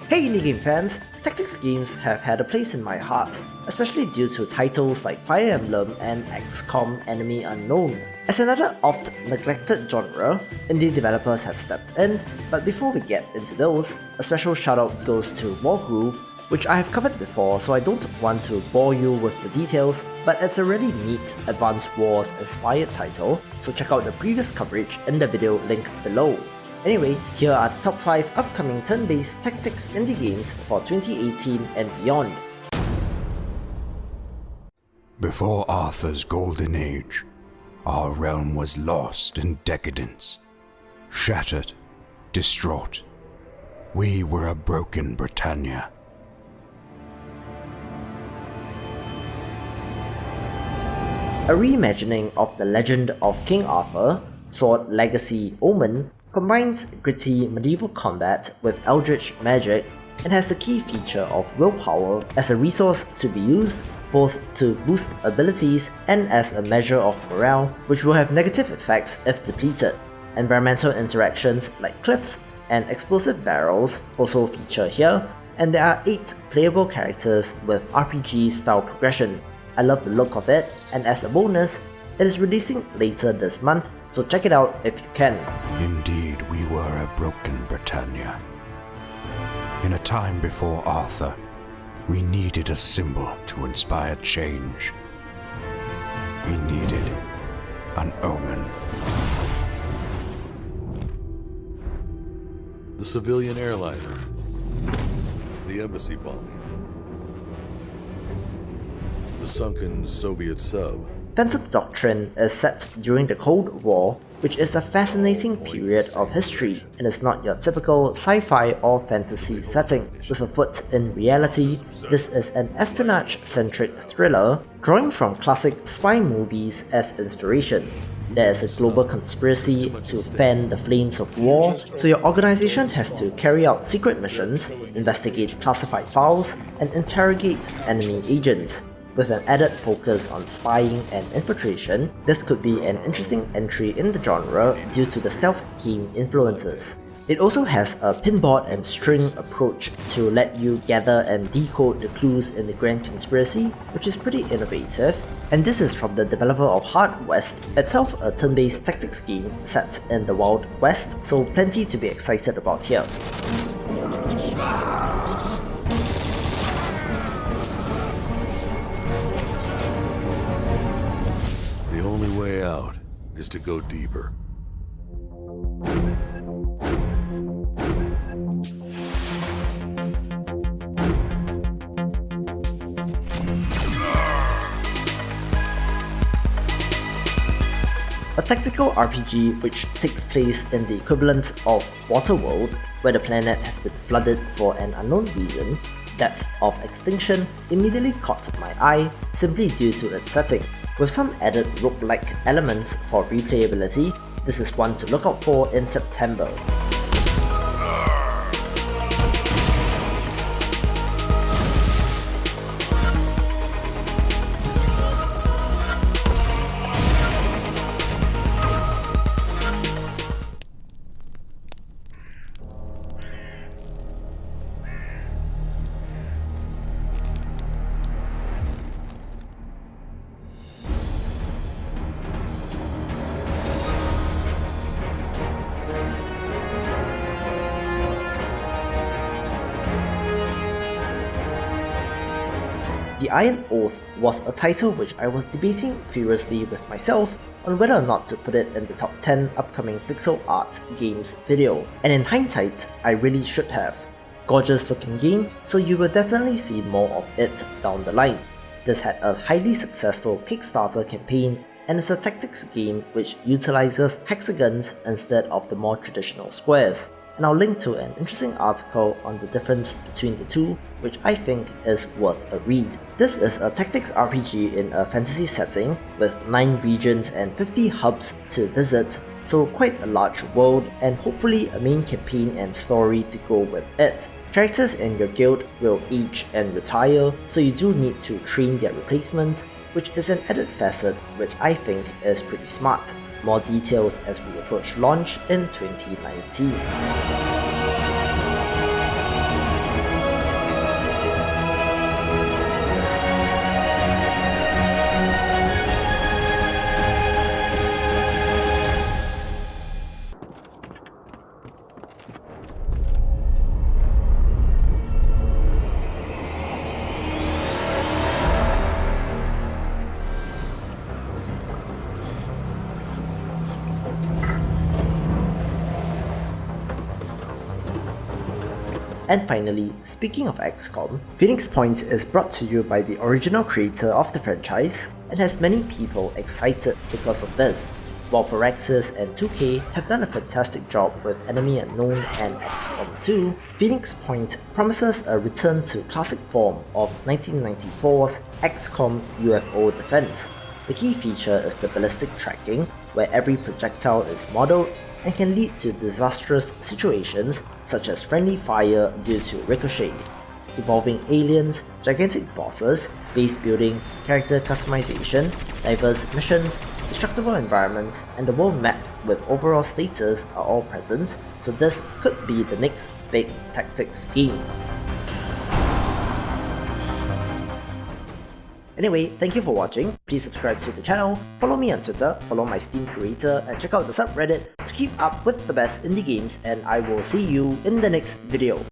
Hey indie game fans! Tactics games have had a place in my heart, especially due to titles like Fire Emblem and XCOM Enemy Unknown. As another oft-neglected genre, indie developers have stepped in, but before we get into those, a special shoutout goes to Wargroove, which I have covered before, so I don't want to bore you with the details, but it's a really neat Advanced Wars inspired title, so check out the previous coverage in the video link below. Anyway, here are the top 5 upcoming turn-based tactics indie games for 2018 and beyond. Before Arthur's golden age, our realm was lost in decadence. Shattered, distraught, we were a broken Britannia. A reimagining of the legend of King Arthur, Sword Legacy Omen, combines gritty medieval combat with eldritch magic and has the key feature of willpower as a resource to be used both to boost abilities and as a measure of morale, which will have negative effects if depleted. Environmental interactions like cliffs and explosive barrels also feature here, and there are 8 playable characters with RPG style progression. I love the look of it, and as a bonus, it is releasing later this month, so check it out if you can. Indeed, we were a broken Britannia. In a time before Arthur, we needed a symbol to inspire change. We needed an omen. The civilian airliner. The embassy bombing. The sunken Soviet sub. Phantom Doctrine is set during the Cold War, which is a fascinating period of history and is not your typical sci-fi or fantasy setting. With a foot in reality, this is an espionage-centric thriller drawing from classic spy movies as inspiration. There is a global conspiracy to fan the flames of war, so your organization has to carry out secret missions, investigate classified files, and interrogate enemy agents. With an added focus on spying and infiltration, this could be an interesting entry in the genre due to the stealth game influences. It also has a pinboard and string approach to let you gather and decode the clues in the grand conspiracy, which is pretty innovative, and this is from the developer of Hard West, itself a turn-based tactics game set in the Wild West, so plenty to be excited about here. The only way out is to go deeper. A tactical RPG which takes place in the equivalent of Waterworld, where the planet has been flooded for an unknown reason, Depth of Extinction immediately caught my eye simply due to its setting. With some added roguelike elements for replayability, this is one to look out for in September. The Iron Oath was a title which I was debating furiously with myself on whether or not to put it in the top 10 upcoming pixel art games video, and in hindsight, I really should have. Gorgeous looking game, so you will definitely see more of it down the line. This had a highly successful Kickstarter campaign and is a tactics game which utilizes hexagons instead of the more traditional squares. And I'll link to an interesting article on the difference between the two, which I think is worth a read. This is a tactics RPG in a fantasy setting with 9 regions and 50 hubs to visit, so quite a large world and hopefully a main campaign and story to go with it. Characters in your guild will age and retire, so you do need to train their replacements, which is an added facet which I think is pretty smart. More details as we approach launch in 2019. And finally, speaking of XCOM, Phoenix Point is brought to you by the original creator of the franchise and has many people excited because of this. While FIRECAST and 2K have done a fantastic job with Enemy Unknown and XCOM 2, Phoenix Point promises a return to classic form of 1994's XCOM UFO defense. The key feature is the ballistic tracking, where every projectile is modeled and can lead to disastrous situations such as friendly fire due to ricochet. Evolving aliens, gigantic bosses, base building, character customization, diverse missions, destructible environments, and the world map with overall status are all present, so this could be the next big tactics game. Anyway, thank you for watching. Please subscribe to the channel, follow me on Twitter, follow my Steam creator, and check out the subreddit to keep up with the best indie games, and I will see you in the next video.